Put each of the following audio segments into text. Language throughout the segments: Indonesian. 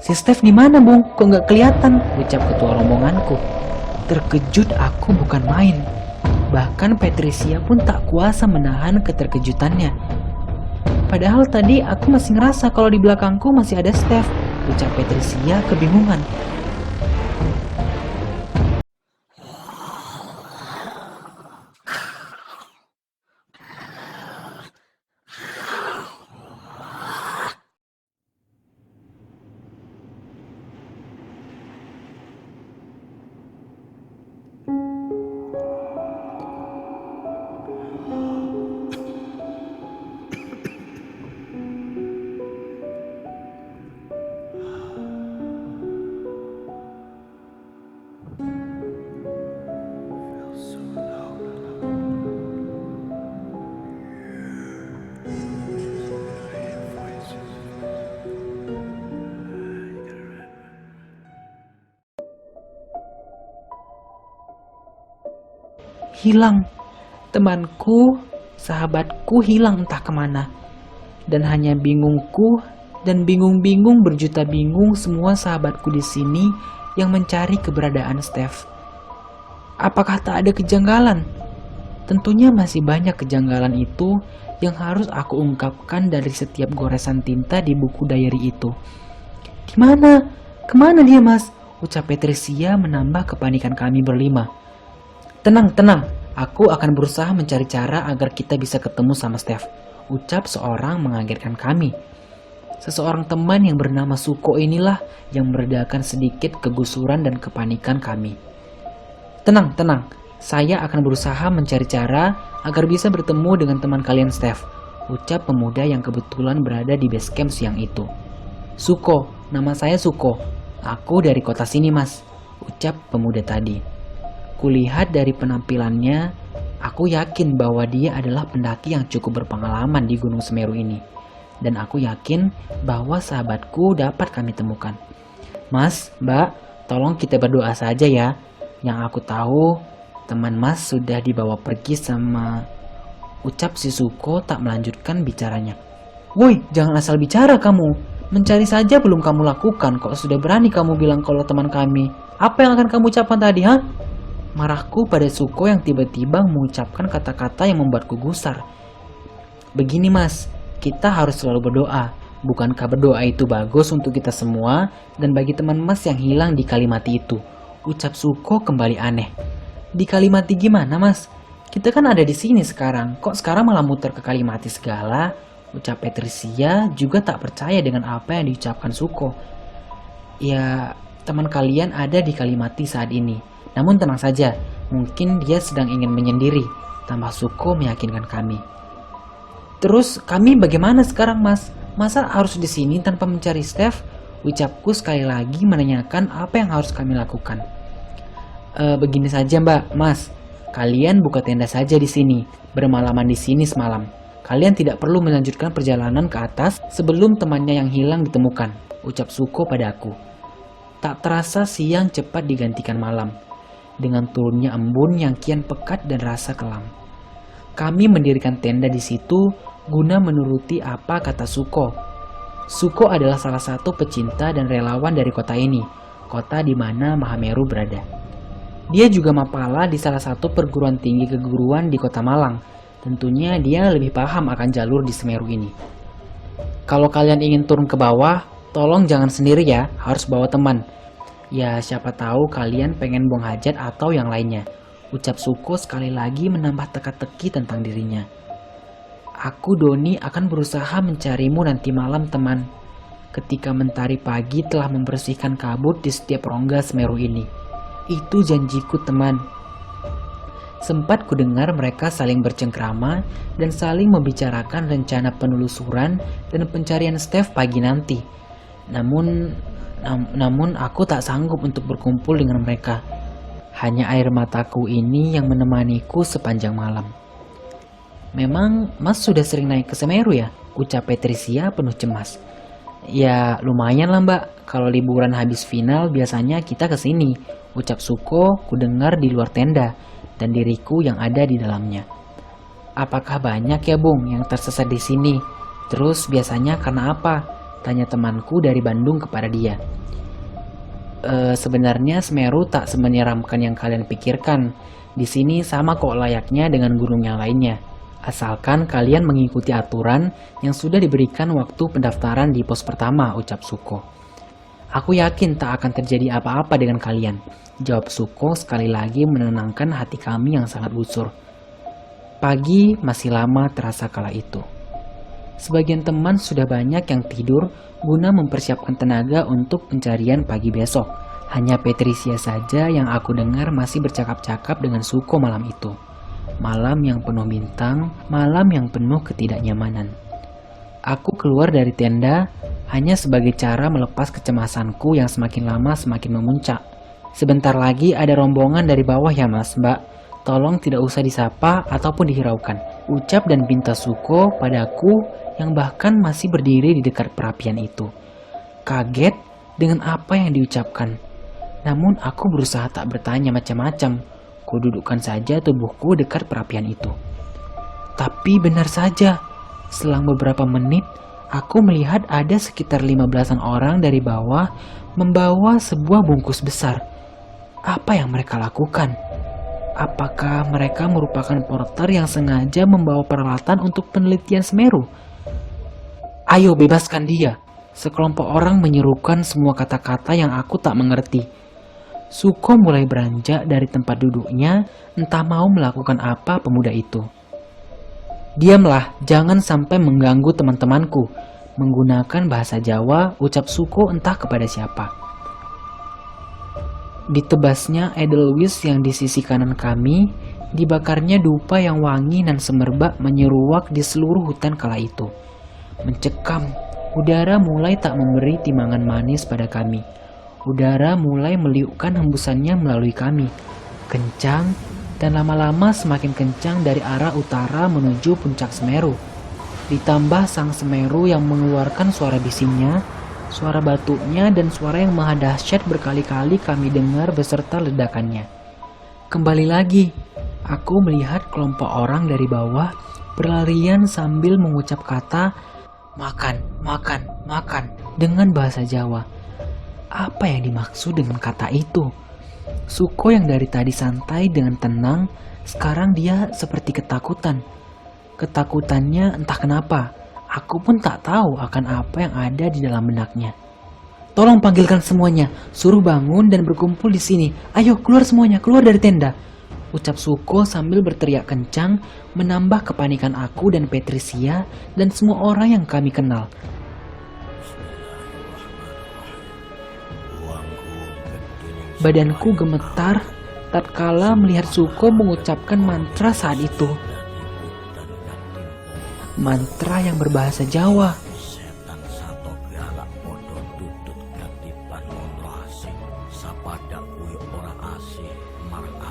Si Steph di mana, Bung? Kok nggak kelihatan? Ucap ketua rombonganku. Terkejut aku bukan main. Bahkan Patricia pun tak kuasa menahan keterkejutannya. Padahal tadi aku masih ngerasa kalau di belakangku masih ada Steph. Ucap Patricia kebingungan. Hilang. Temanku, sahabatku hilang entah kemana. Dan hanya bingungku dan bingung-bingung berjuta bingung semua sahabatku di sini yang mencari keberadaan Steph. Apakah tak ada kejanggalan? Tentunya masih banyak kejanggalan itu yang harus aku ungkapkan dari setiap goresan tinta di buku diary itu. Gimana? Kemana dia, Mas? Ucap Patricia menambah kepanikan kami berlima. Tenang, aku akan berusaha mencari cara agar kita bisa ketemu sama Steph, ucap seorang mengagetkan kami. Seseorang teman yang bernama Suko inilah yang meredakan sedikit kegusuran dan kepanikan kami. Tenang, saya akan berusaha mencari cara agar bisa bertemu dengan teman kalian Steph, ucap pemuda yang kebetulan berada di base camp siang itu. Suko, nama saya Suko, aku dari kota sini, Mas, ucap pemuda tadi. Kulihat dari penampilannya, aku yakin bahwa dia adalah pendaki yang cukup berpengalaman di Gunung Semeru ini. Dan aku yakin bahwa sahabatku dapat kami temukan. Mas, Mbak, tolong kita berdoa saja ya. Yang aku tahu, teman Mas sudah dibawa pergi sama... Ucap si Suko tak melanjutkan bicaranya. Woi, jangan asal bicara kamu. Mencari saja belum kamu lakukan, kok sudah berani kamu bilang kalau teman kami. Apa yang akan kamu ucapkan tadi, ha? Marahku pada Suko yang tiba-tiba mengucapkan kata-kata yang membuatku gusar. Begini, Mas, kita harus selalu berdoa. Bukankah berdoa itu bagus untuk kita semua dan bagi teman Mas yang hilang di Kalimati itu? Ucap Suko kembali aneh. Di Kalimati gimana, Mas? Kita kan ada di sini sekarang. Kok sekarang malah muter ke Kalimati segala? Ucap Patricia juga tak percaya dengan apa yang diucapkan Suko. Ya, teman kalian ada di Kalimati saat ini. Namun tenang saja, mungkin dia sedang ingin menyendiri, tambah Suko meyakinkan kami. Terus kami bagaimana sekarang, Mas? Masa harus di sini tanpa mencari Steph? Ucapku sekali lagi menanyakan apa yang harus kami lakukan. Begini saja, Mbak, Mas. Kalian buka tenda saja di sini, bermalaman di sini semalam. Kalian tidak perlu melanjutkan perjalanan ke atas sebelum temannya yang hilang ditemukan, ucap Suko padaku. Tak terasa siang cepat digantikan malam. Dengan turunnya embun yang kian pekat dan rasa kelam. Kami mendirikan tenda di situ guna menuruti apa kata Suko. Suko adalah salah satu pecinta dan relawan dari kota ini, kota di mana Mahameru berada. Dia juga mapala di salah satu perguruan tinggi keguruan di kota Malang. Tentunya dia lebih paham akan jalur di Semeru ini. Kalau kalian ingin turun ke bawah, tolong jangan sendiri ya, harus bawa teman. Ya, siapa tahu kalian pengen buang hajat atau yang lainnya. Ucap Suko sekali lagi menambah teka-teki tentang dirinya. Aku, Doni, akan berusaha mencarimu nanti malam, teman. Ketika mentari pagi telah membersihkan kabut di setiap rongga Semeru ini. Itu janjiku, teman. Sempat kudengar mereka saling bercengkrama dan saling membicarakan rencana penelusuran dan pencarian Steph pagi nanti. Namun aku tak sanggup untuk berkumpul dengan mereka. Hanya air mataku ini yang menemaniku sepanjang malam. Memang Mas sudah sering naik ke Semeru ya? Ucap Patricia penuh cemas. Ya lumayan lah, Mbak. Kalau liburan habis final biasanya kita ke sini. Ucap Suko kudengar di luar tenda dan diriku yang ada di dalamnya. Apakah banyak ya, Bung, yang tersesat di sini? Terus biasanya karena apa? Tanya temanku dari Bandung kepada dia. Sebenarnya Semeru tak semenyeramkan yang kalian pikirkan. Di sini sama kok layaknya dengan gunung yang lainnya. Asalkan kalian mengikuti aturan yang sudah diberikan waktu pendaftaran di pos pertama, ucap Suko. Aku yakin tak akan terjadi apa-apa dengan kalian, jawab Suko sekali lagi menenangkan hati kami yang sangat gusur. Pagi masih lama terasa kala itu. Sebagian teman sudah banyak yang tidur guna mempersiapkan tenaga untuk pencarian pagi besok. Hanya Patricia saja yang aku dengar masih bercakap-cakap dengan Suko malam itu. Malam yang penuh bintang, malam yang penuh ketidaknyamanan. Aku keluar dari tenda hanya sebagai cara melepas kecemasanku yang semakin lama semakin memuncak. Sebentar lagi ada rombongan dari bawah ya mas, mbak. Tolong tidak usah disapa ataupun dihiraukan, ucap dan pinta Suko padaku yang bahkan masih berdiri di dekat perapian itu. Kaget dengan apa yang diucapkan. Namun aku berusaha tak bertanya macam-macam. Kududukkan saja tubuhku dekat perapian itu. Tapi benar saja, selang beberapa menit, aku melihat ada sekitar 15-an orang dari bawah membawa sebuah bungkus besar. Apa yang mereka lakukan? Apakah mereka merupakan porter yang sengaja membawa peralatan untuk penelitian Semeru? Ayo bebaskan dia. Sekelompok orang menyerukan semua kata-kata yang aku tak mengerti. Suko mulai beranjak dari tempat duduknya, entah mau melakukan apa pemuda itu. Diamlah, jangan sampai mengganggu teman-temanku. Menggunakan bahasa Jawa, ucap Suko entah kepada siapa. Ditebasnya Edelweiss yang di sisi kanan kami, dibakarnya dupa yang wangi dan semerbak menyeruak di seluruh hutan kala itu. Mencekam, udara mulai tak memberi timangan manis pada kami. Udara mulai meliukkan hembusannya melalui kami. Kencang, dan lama-lama semakin kencang dari arah utara menuju puncak Semeru. Ditambah sang Semeru yang mengeluarkan suara bisingnya, suara batuknya dan suara yang maha dahsyat berkali-kali kami dengar beserta ledakannya. Kembali lagi, aku melihat kelompok orang dari bawah berlarian sambil mengucap kata makan, makan, makan dengan bahasa Jawa. Apa yang dimaksud dengan kata itu? Suko yang dari tadi santai dengan tenang, sekarang dia seperti ketakutan. Ketakutannya entah kenapa. Aku pun tak tahu akan apa yang ada di dalam benaknya. Tolong panggilkan semuanya, suruh bangun dan berkumpul di sini. Ayo keluar semuanya, keluar dari tenda. Ucap Suko sambil berteriak kencang, menambah kepanikan aku dan Patricia dan semua orang yang kami kenal. Badanku gemetar tatkala melihat Suko mengucapkan mantra saat itu. Mantra yang berbahasa Jawa.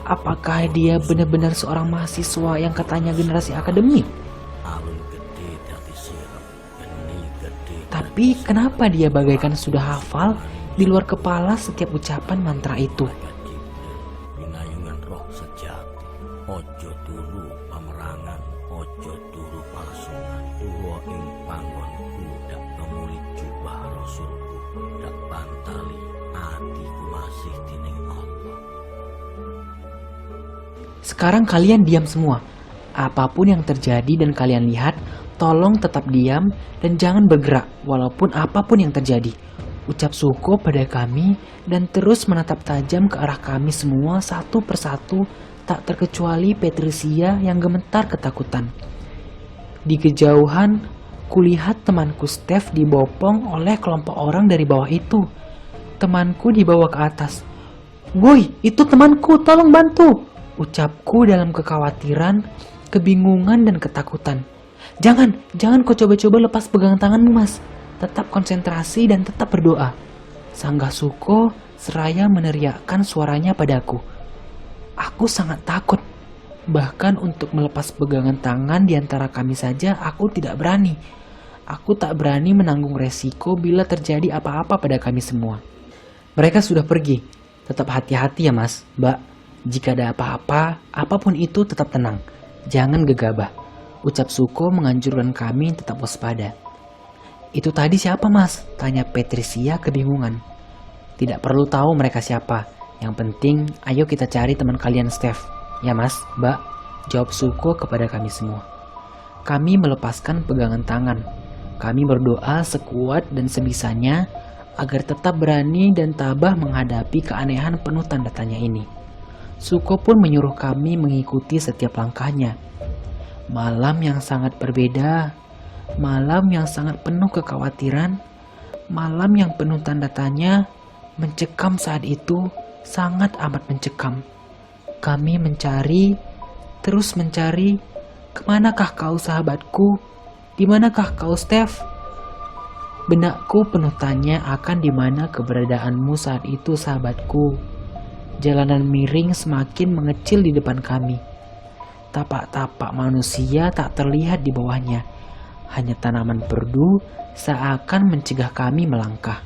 Apakah dia benar-benar seorang mahasiswa yang katanya generasi akademik? Tapi kenapa dia bagaikan sudah hafal di luar kepala setiap ucapan mantra itu? Ojo turu pamerangan, ojo turu palsungan, uwa ing panggonku dak ngemuli jubah rasulku, dak bantali atiku masih dening Allah. Sekarang kalian diam semua. Apapun yang terjadi dan kalian lihat, tolong tetap diam dan jangan bergerak walaupun apapun yang terjadi, ucap Suko pada kami dan terus menatap tajam ke arah kami semua satu persatu, tak terkecuali Patricia yang gemetar ketakutan. Di kejauhan, kulihat temanku Steph dibopong oleh kelompok orang dari bawah itu. Temanku dibawa ke atas. Woi, itu temanku, tolong bantu, ucapku dalam kekhawatiran, kebingungan dan ketakutan. Jangan kau coba-coba lepas pegangan tanganmu mas. Tetap konsentrasi dan tetap berdoa, sanggah Suko seraya meneriakkan suaranya padaku. Aku sangat takut. Bahkan untuk melepas pegangan tangan di antara kami saja aku tidak berani. Aku tak berani menanggung resiko bila terjadi apa-apa pada kami semua. Mereka sudah pergi. Tetap hati-hati ya mas, mbak. Jika ada apa-apa, apapun itu tetap tenang. Jangan gegabah, ucap Suko menganjurkan kami tetap waspada. Itu tadi siapa mas? Tanya Patricia kebingungan. Tidak perlu tahu mereka siapa. Yang penting, ayo kita cari teman kalian Steph. Ya mas, mbak, jawab Suko kepada kami semua. Kami melepaskan pegangan tangan. Kami berdoa sekuat dan sebisanya agar tetap berani dan tabah menghadapi keanehan penuh tanda tanya ini. Suko pun menyuruh kami mengikuti setiap langkahnya. Malam yang sangat berbeda, malam yang sangat penuh kekhawatiran, malam yang penuh tanda tanya, mencekam saat itu, sangat amat mencekam. Kami mencari, terus mencari, kemanakah kau sahabatku? Dimanakah kau Steph? Benakku penuh tanya akan dimana keberadaanmu saat itu sahabatku. Jalanan miring semakin mengecil di depan kami. Tapak-tapak manusia tak terlihat di bawahnya. Hanya tanaman perdu seakan mencegah kami melangkah.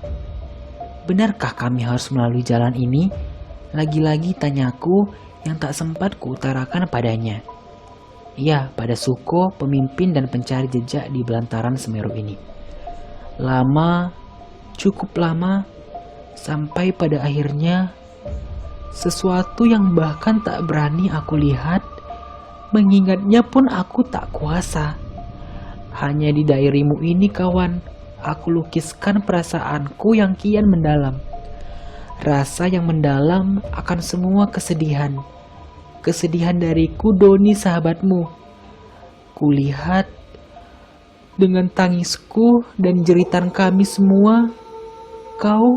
Benarkah kami harus melalui jalan ini? Lagi-lagi tanyaku yang tak sempat kuutarakan padanya. Ya, pada Suko, pemimpin dan pencari jejak di belantaran Semeru ini. Lama, cukup lama, sampai pada akhirnya sesuatu yang bahkan tak berani aku lihat, mengingatnya pun aku tak kuasa. Hanya di dairimu ini kawan, aku lukiskan perasaanku yang kian mendalam. Rasa yang mendalam akan semua kesedihan. Kesedihan dariku Doni sahabatmu. Kulihat dengan tangisku dan jeritan kami semua, kau